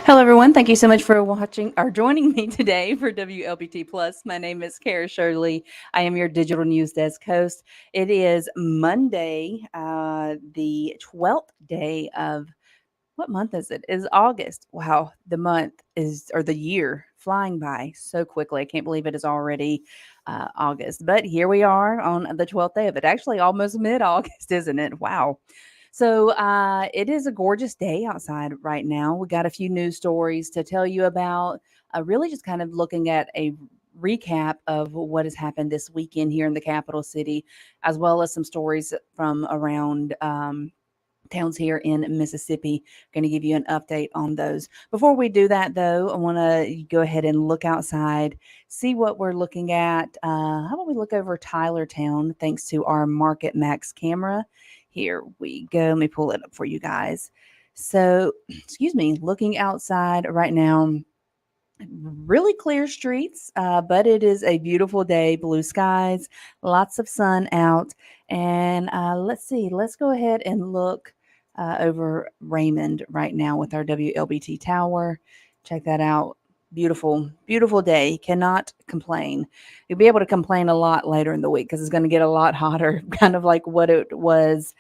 Hello, everyone. Thank you so much for watching or joining me today for WLBT Plus. My name is Cara Shirley. I am your digital news desk host. It is Monday, the 12th day of what month is it? Is August. Wow, the month is or the year flying by so quickly. I can't believe it is already August. But here we are on the 12th day of it. Actually, almost mid August, isn't it? Wow. So it is a gorgeous day outside right now. We got a few news stories to tell you about. Really, just kind of looking at a recap of what has happened this weekend here in the capital city, as well as some stories from around. Towns here in Mississippi. Going to give you an update on those. Before we do that, though, I want to go ahead and look outside, see what we're looking at. How about we look over Tylertown thanks to our Market Max camera? Here we go. Let me pull it up for you guys. So, excuse me, looking outside right now, really clear streets, but it is a beautiful day, blue skies, lots of sun out. And let's see, let's go ahead and look over Raymond right now with our WLBT tower. Check that out. Beautiful, beautiful day. Cannot complain. You'll be able to complain a lot later in the week because it's going to get a lot hotter, kind of like what it was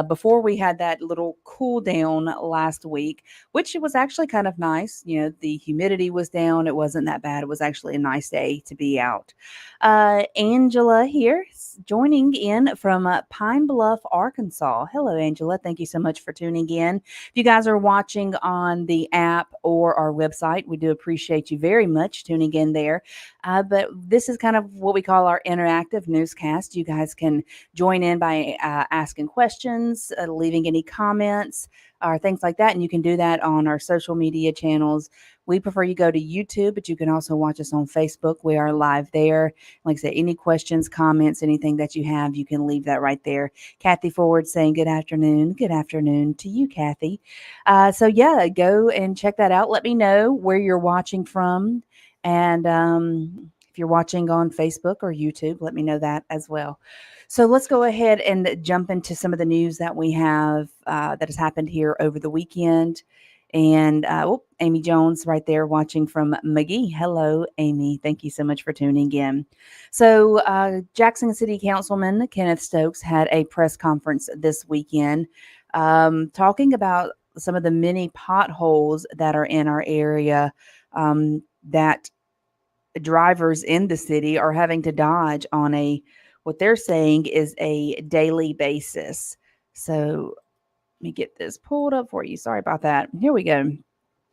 before we had that little cool down last week, which it was actually kind of nice. You know, the humidity was down. It wasn't that bad. It was actually a nice day to be out. Angela here joining in from Pine Bluff, Arkansas. Hello, Angela. Thank you so much for tuning in. If you guys are watching on the app or our website, we do appreciate you very much tuning in there. But this is kind of what we call our interactive newscast. You guys can join in by asking questions, leaving any comments, or things like that. And you can do that on our social media channels. We prefer you go to YouTube, but you can also watch us on Facebook. We are live there. Like I said, any questions, comments, anything that you have, you can leave that right there. Kathy Ford saying good afternoon. Good afternoon to you, Kathy. So, yeah, go and check that out. Let me know where you're watching from. And if you're watching on Facebook or YouTube, let me know that as well. So let's go ahead and jump into some of the news that we have that has happened here over the weekend. And Amy Jones right there watching from McGee. Hello, Amy. Thank you so much for tuning in. So Jackson City Councilman Kenneth Stokes had a press conference this weekend talking about some of the many potholes that are in our area that drivers in the city are having to dodge on a what they're saying is a daily basis. So let me get this pulled up for you. Sorry about that. Here we go.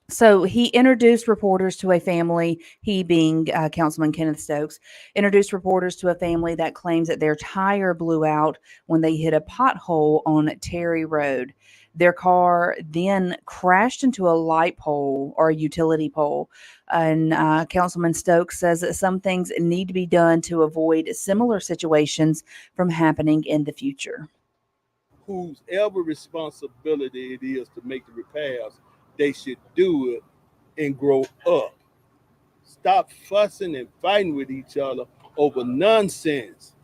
So he introduced reporters to a family, he being Councilman Kenneth Stokes, introduced reporters to a family that claims that their tire blew out when they hit a pothole on Terry Road. Their car then crashed into a light pole or a utility pole. And Councilman Stokes says that some things need to be done to avoid similar situations from happening in the future. Whose ever responsibility it is to make the repairs, they should do it and grow up. Stop fussing and fighting with each other over nonsense.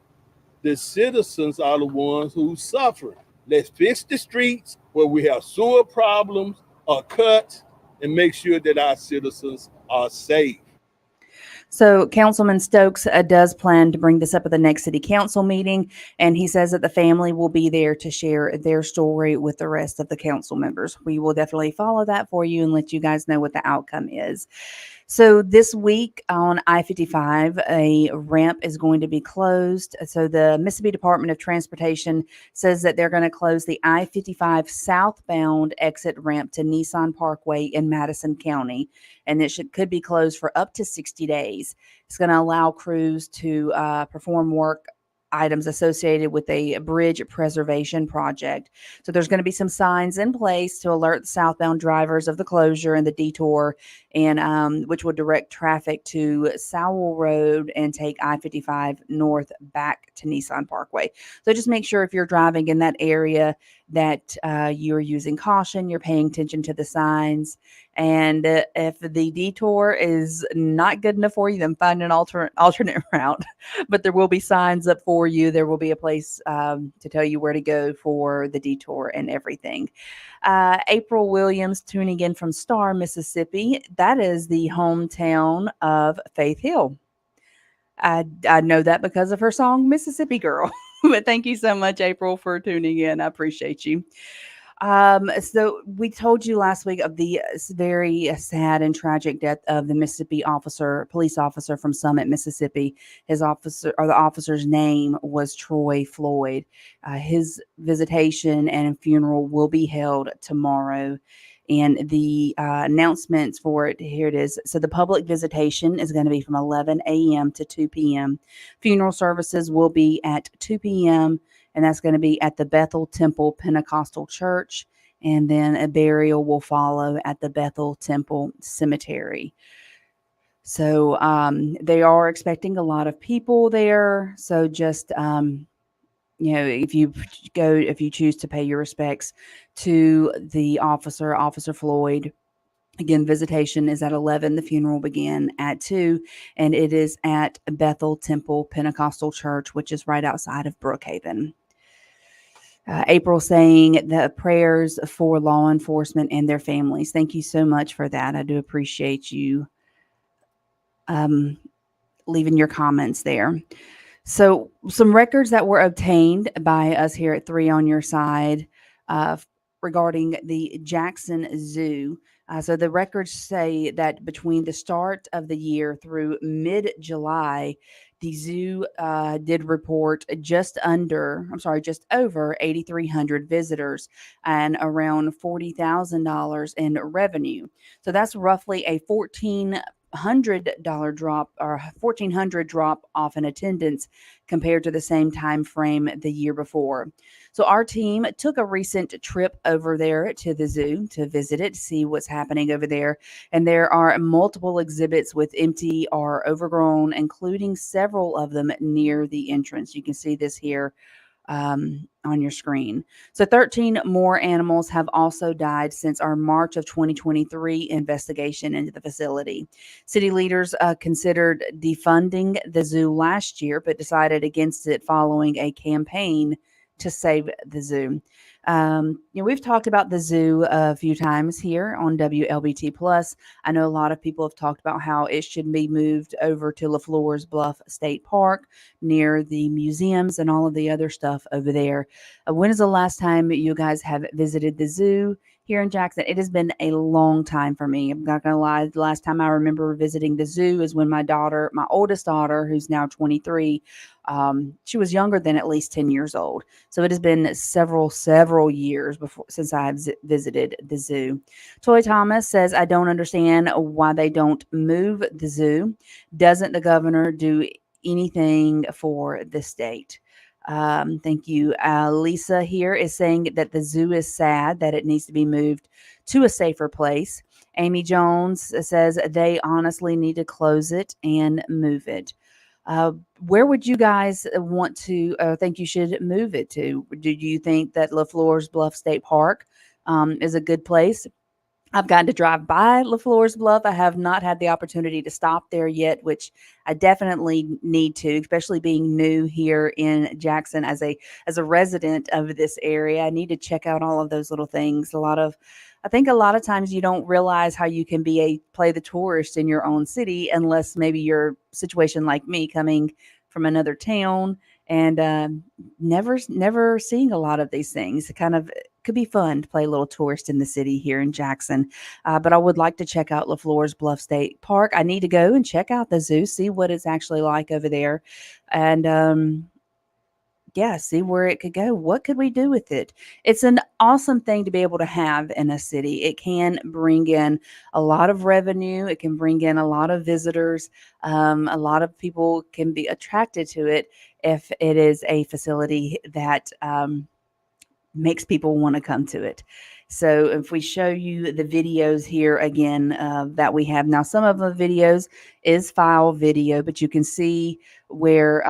The citizens are the ones who suffer. Let's fix the streets where we have sewer problems or cuts and make sure that our citizens are safe. So, Councilman Stokes does plan to bring this up at the next city council meeting, and he says that the family will be there to share their story with the rest of the council members. We will definitely follow that for you and let you guys know what the outcome is. So, this week on I 55, a ramp is going to be closed. So, the Mississippi Department of Transportation says that they're going to close the I 55 southbound exit ramp to Nissan Parkway in Madison County, and it could be closed for up to 60 days. It's going to allow crews to perform work items associated with a bridge preservation project. So there's going to be some signs in place to alert southbound drivers of the closure and the detour, and which will direct traffic to Sowell Road and take I-55 north back to Nissan Parkway. So just make sure if you're driving in that area that you're using caution, you're paying attention to the signs. And if the detour is not good enough for you, then find an alternate route. But there will be signs up for you. There will be a place to tell you where to go for the detour and everything. April Williams tuning in from Star, Mississippi. That is the hometown of Faith Hill. I know that because of her song Mississippi Girl. But thank you so much, April, for tuning in. I appreciate you. So we told you last week of the very sad and tragic death of the Mississippi police officer from Summit, Mississippi. The officer's name was Troy Floyd. His visitation and funeral will be held tomorrow. And the announcements for it, here it is. So the public visitation is going to be from 11 a.m. to 2 p.m. Funeral services will be at 2 p.m., and that's going to be at the Bethel Temple Pentecostal Church. And then a burial will follow at the Bethel Temple Cemetery. So they are expecting a lot of people there. So just if you choose to pay your respects to the Officer Floyd. Again, visitation is at 11. The funeral will begin at 2, and it is at Bethel Temple Pentecostal Church, which is right outside of Brookhaven. April saying the prayers for law enforcement and their families. Thank you so much for that. I do appreciate you leaving your comments there. So some records that were obtained by us here at 3 on Your Side regarding the Jackson Zoo. So the records say that between the start of the year through mid-July, the zoo did report just over 8,300 visitors and around $40,000 in revenue. So that's roughly a $1,400 drop or 1,400 drop off in attendance compared to the same time frame the year before. So our team took a recent trip over there to the zoo to visit it, see what's happening over there. And there are multiple exhibits with empty or overgrown, including several of them near the entrance. You can see this here on your screen. So 13 more animals have also died since our March of 2023 investigation into the facility. City leaders considered defunding the zoo last year, but decided against it following a campaign to save the zoo. We've talked about the zoo a few times here on WLBT Plus. I know a lot of people have talked about how it should be moved over to LaFleur's Bluff State Park near the museums and all of the other stuff over there. When is the last time you guys have visited the zoo here in Jackson? It has been a long time for me. I'm not going to lie. The last time I remember visiting the zoo is when my oldest daughter, who's now 23, she was younger than at least 10 years old. So it has been several years since I have visited the zoo. Toy Thomas says, I don't understand why they don't move the zoo. Doesn't the governor do anything for the state? Thank you. Lisa here is saying that the zoo is sad that it needs to be moved to a safer place. Amy Jones says they honestly need to close it and move it. Where would you guys want to think you should move it to? Do you think that LaFleur's Bluff State Park is a good place? I've gotten to drive by LaFleur's Bluff. I have not had the opportunity to stop there yet, which I definitely need to, especially being new here in Jackson as a resident of this area. I need to check out all of those little things. I think a lot of times you don't realize how you can play the tourist in your own city unless maybe you're a situation like me coming from another town and never seeing a lot of these things. It kind of could be fun to play a little tourist in the city here in Jackson. But I would like to check out LaFleur's Bluff State Park. I need to go and check out the zoo, see what it's actually like over there. And see where it could go. What could we do with it? It's an awesome thing to be able to have in a city. It can bring in a lot of revenue. It can bring in a lot of visitors. A lot of people can be attracted to it if it is a facility that makes people want to come to it. So if we show you the videos here again that we have now, some of the videos is file video, but you can see where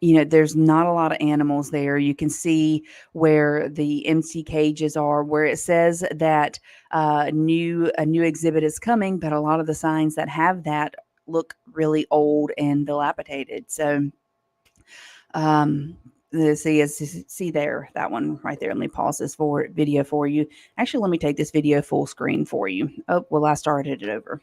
there's not a lot of animals there. You can see where the empty cages are, where it says that a new exhibit is coming, but a lot of the signs that have that look really old and dilapidated. So, um, see there, that one right there. Let me pause this for video for you. Actually, let me take this video full screen for you. Oh, well, I started it over.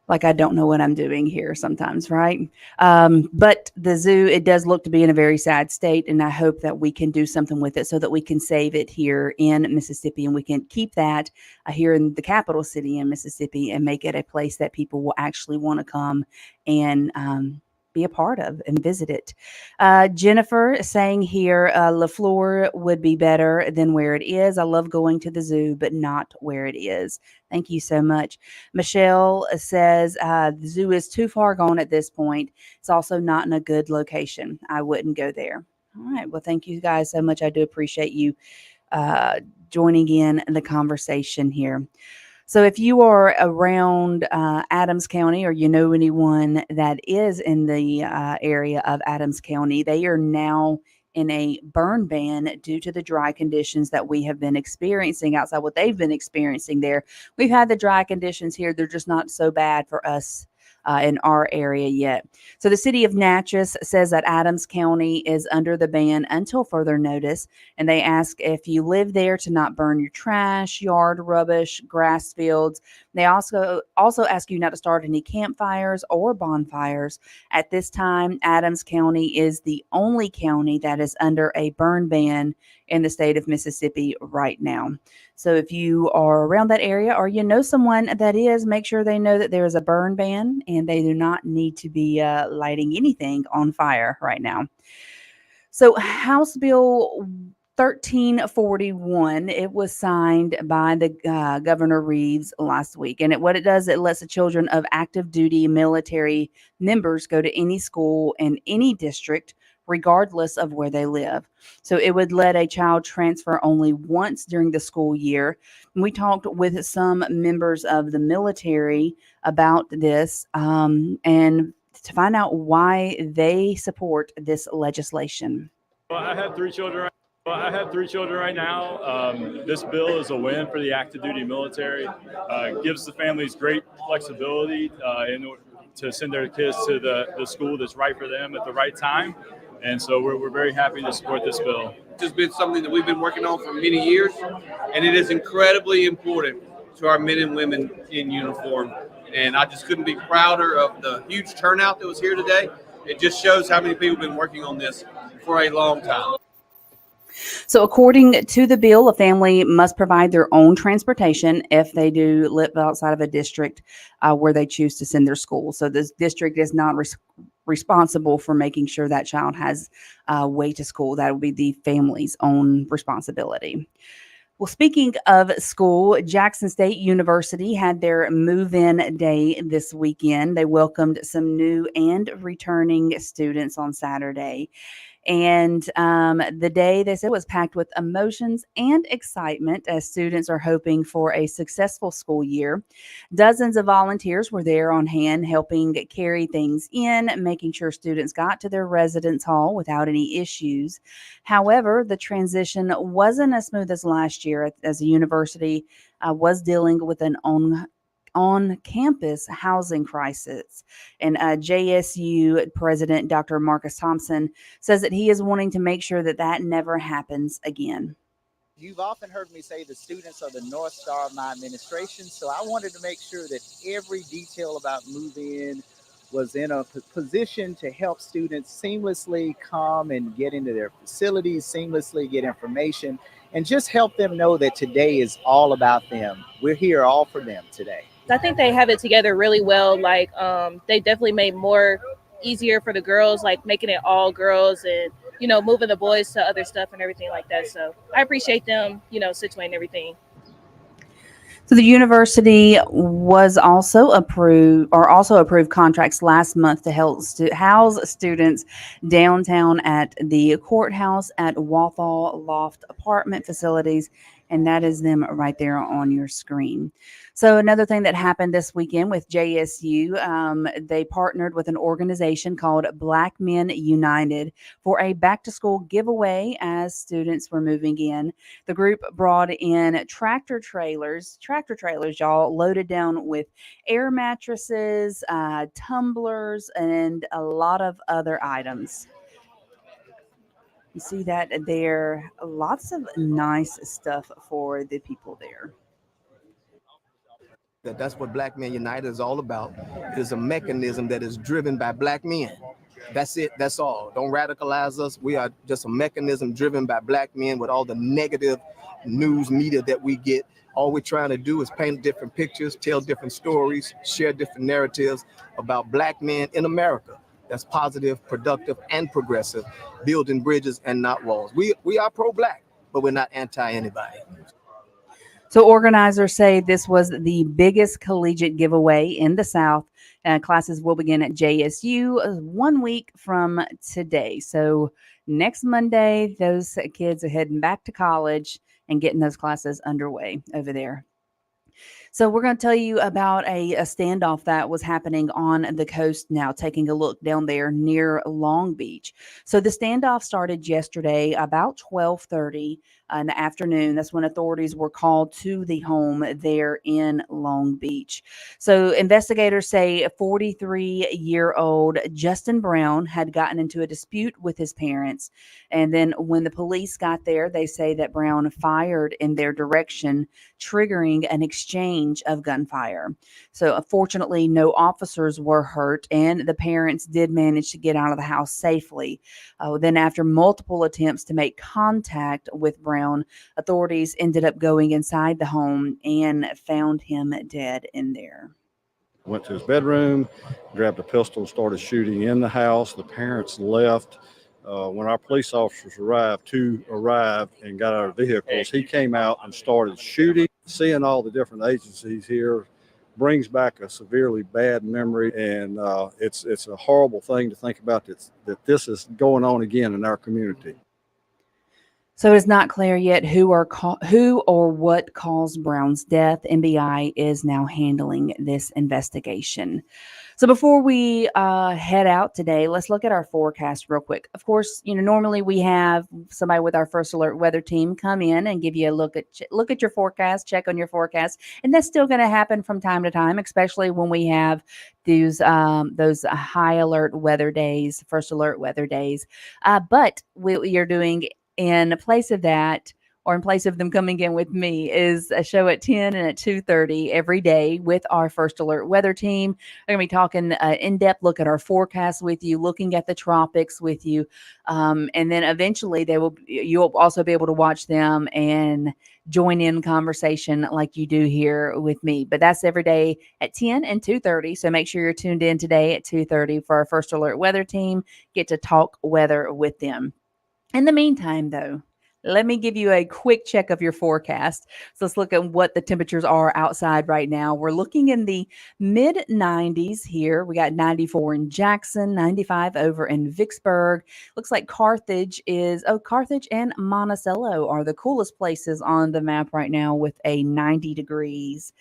Like I don't know what I'm doing here sometimes, right? But the zoo, it does look to be in a very sad state, and I hope that we can do something with it so that we can save it here in Mississippi, and we can keep that here in the capital city in Mississippi, and make it a place that people will actually want to come and be a part of and visit it. Jennifer saying here, LaFleur would be better than where it is. I love going to the zoo, but not where it is. Thank you so much. Michelle says the zoo is too far gone at this point. It's also not in a good location. I wouldn't go there. All right. Well, thank you guys so much. I do appreciate you uh, joining in the conversation here. So, if you are around Adams County, or you know anyone that is in the area of Adams County, they are now in a burn ban due to the dry conditions that we have been experiencing outside. What they've been experiencing there, we've had the dry conditions here. They're just not so bad for us in our area yet. So the city of Natchez says that Adams County is under the ban until further notice, and they ask if you live there to not burn your trash, yard rubbish, grass fields. They also ask you not to start any campfires or bonfires. At this time, Adams County is the only county that is under a burn ban in the state of Mississippi right now. So if you are around that area, or you know someone that is, make sure they know that there is a burn ban and they do not need to be lighting anything on fire right now. So House Bill 1341, it was signed by the Governor Reeves last week, and what it does, it lets the children of active duty military members go to any school in any district regardless of where they live. So it would let a child transfer only once during the school year. And we talked with some members of the military about this, and to find out why they support this legislation. Well, I have three children. Right now. This bill is a win for the active duty military. Gives the families great flexibility in order to send their kids to the school that's right for them at the right time. And so we're very happy to support this bill. It's been something that we've been working on for many years, and it is incredibly important to our men and women in uniform. And I just couldn't be prouder of the huge turnout that was here today. It just shows how many people have been working on this for a long time. So, according to the bill, a family must provide their own transportation if they do live outside of a district where they choose to send their school. So, this district is not responsible for making sure that child has a way to school. That will be the family's own responsibility. Well, speaking of school, Jackson State University had their move-in day this weekend. They welcomed some new and returning students on Saturday. And the day, they said, was packed with emotions and excitement as students are hoping for a successful school year. Dozens of volunteers were there on hand helping carry things in, making sure students got to their residence hall without any issues. However, the transition wasn't as smooth as last year, as the university was dealing with an on-campus housing crisis. And JSU President Dr. Marcus Thompson says that he is wanting to make sure that that never happens again. You've often heard me say the students are the North Star of my administration, so I wanted to make sure that every detail about move-in was in a position to help students seamlessly come and get into their facilities, seamlessly get information, and just help them know that today is all about them. We're here all for them today. I think they have it together really well. Like they definitely made more easier for the girls, like making it all girls and, moving the boys to other stuff and everything like that. So I appreciate them, situating everything. So the university was also approved contracts last month to help house students downtown at the courthouse, at Walthall Loft apartment facilities, and that is them right there on your screen. So another thing that happened this weekend with JSU, they partnered with an organization called Black Men United for a back to school giveaway as students were moving in. The group brought in tractor trailers, y'all, loaded down with air mattresses, tumblers, and a lot of other items. You see that there, lots of nice stuff for the people there. That's what Black Men United is all about. It is a mechanism that is driven by Black men. That's it. That's all. Don't radicalize us. We are just a mechanism driven by Black men with all the negative news media that we get. All we're trying to do is paint different pictures, tell different stories, share different narratives about Black men in America. That's positive, productive, and progressive, building bridges and not walls. We are pro-Black, but we're not anti-anybody. So organizers say this was the biggest collegiate giveaway in the South. Classes will begin at JSU 1 week from today. So next Monday, those kids are heading back to college and getting those classes underway over there. So we're going to tell you about a standoff that was happening on the coast now, taking a look down there near Long Beach. So the standoff started yesterday about 12:30 in the afternoon. That's when authorities were called to the home there in Long Beach. So investigators say 43-year-old Justin Brown had gotten into a dispute with his parents. And then when the police got there, they say that Brown fired in their direction, triggering an exchange of gunfire. So unfortunately, no officers were hurt, and the parents did manage to get out of the house safely. Then after multiple attempts to make contact with Brown, authorities ended up going inside the home and found him dead in there. Went to his bedroom, grabbed a pistol, started shooting in the house. The parents left. When our police officers arrived, two arrived and got out of vehicles. He came out and started shooting. Seeing all the different agencies here brings back a severely bad memory, and it's a horrible thing to think about that this is going on again in our community. So it's not clear yet who or what caused Brown's death. NBI is now handling this investigation. So before we head out today, let's look at our forecast real quick. Of course, normally we have somebody with our First Alert weather team come in and give you a look at your forecast, check on your forecast, and that's still going to happen from time to time, especially when we have those high alert weather days, First Alert weather days. But what you're doing in place of that, or in place of them coming in with me, is a show at 10 and at 2:30 every day with our First Alert weather team. They're going to be talking in-depth look at our forecast with you, looking at the tropics with you. And then eventually you'll also be able to watch them and join in conversation like you do here with me. But that's every day at 10 and 2:30. So make sure you're tuned in today at 2:30 for our First Alert weather team. Get to talk weather with them. In the meantime, though, let me give you a quick check of your forecast. So let's look at what the temperatures are outside right now. We're looking in the mid 90s here. We got 94 in Jackson, 95 over in Vicksburg. Looks like Carthage and Monticello are the coolest places on the map right now with a 90 degrees.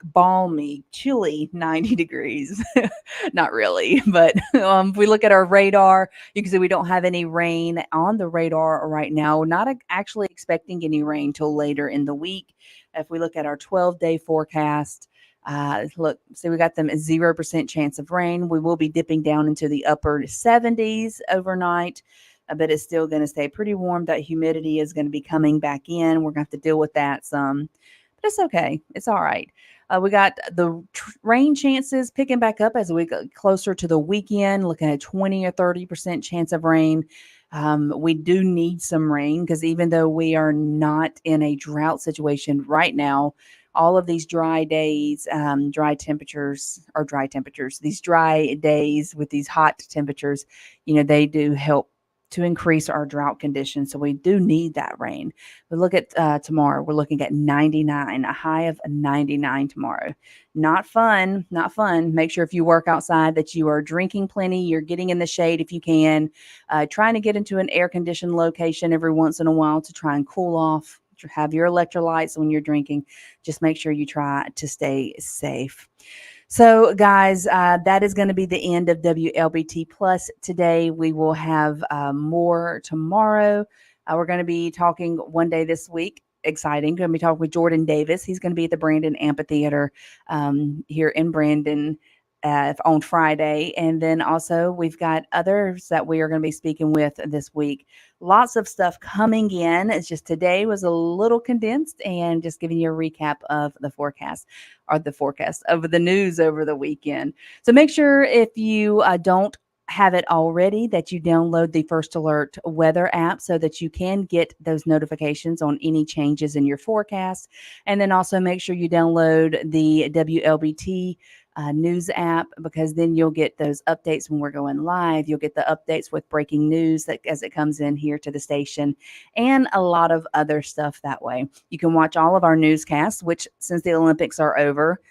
Balmy, chilly 90 degrees. Not really, but if we look at our radar, you can see we don't have any rain on the radar right now. We're not actually expecting any rain till later in the week. If we look at our 12-day forecast, we got them a 0% chance of rain. We will be dipping down into the upper 70s overnight. But it's still going to stay pretty warm. That humidity is going to be coming back in. We're going to have to deal with that some. But it's okay. It's all right. We got the rain chances picking back up as we get closer to the weekend, looking at 20 or 30% chance of rain. We do need some rain because even though we are not in a drought situation right now, all of these dry days, dry temperatures, these dry days with these hot temperatures, they do help to increase our drought conditions. So we do need that rain. We look at tomorrow. We're looking at 99, a high of 99 tomorrow. Not fun. Make sure if you work outside that you are drinking plenty. You're getting in the shade if you can. Trying to get into an air-conditioned location every once in a while to try and cool off have your electrolytes when you're drinking. Just make sure you try to stay safe. So, guys, that is going to be the end of WLBT Plus today. We will have more tomorrow. We're going to be talking one day this week. Exciting. Going to be talking with Jordan Davis. He's going to be at the Brandon Amphitheater here in Brandon on Friday. And then also we've got others that we are going to be speaking with this week. Lots of stuff coming in. It's just today was a little condensed and just giving you a recap of the forecast of the news over the weekend. So make sure if you don't have it already that you download the First Alert weather app so that you can get those notifications on any changes in your forecast. And then also make sure you download the WLBT news app, because then you'll get those updates when we're going live. You'll get the updates with breaking news that as it comes in here to the station, and a lot of other stuff that way. You can watch all of our newscasts, which since the Olympics are over,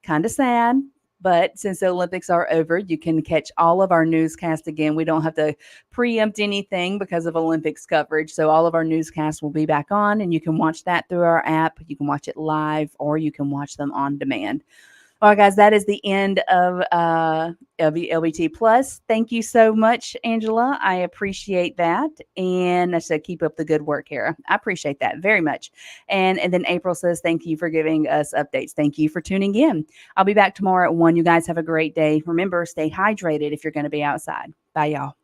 kind of sad, but since the Olympics are over, you can catch all of our newscasts again. We don't have to preempt anything because of Olympics coverage. So all of our newscasts will be back on, and you can watch that through our app. You can watch it live, or you can watch them on demand. All right, guys, that is the end of LBT Plus. Thank you so much, Angela. I appreciate that. And I said, keep up the good work, Cara. I appreciate that very much. And then April says, thank you for giving us updates. Thank you for tuning in. I'll be back tomorrow at 1. You guys have a great day. Remember, stay hydrated if you're going to be outside. Bye, y'all.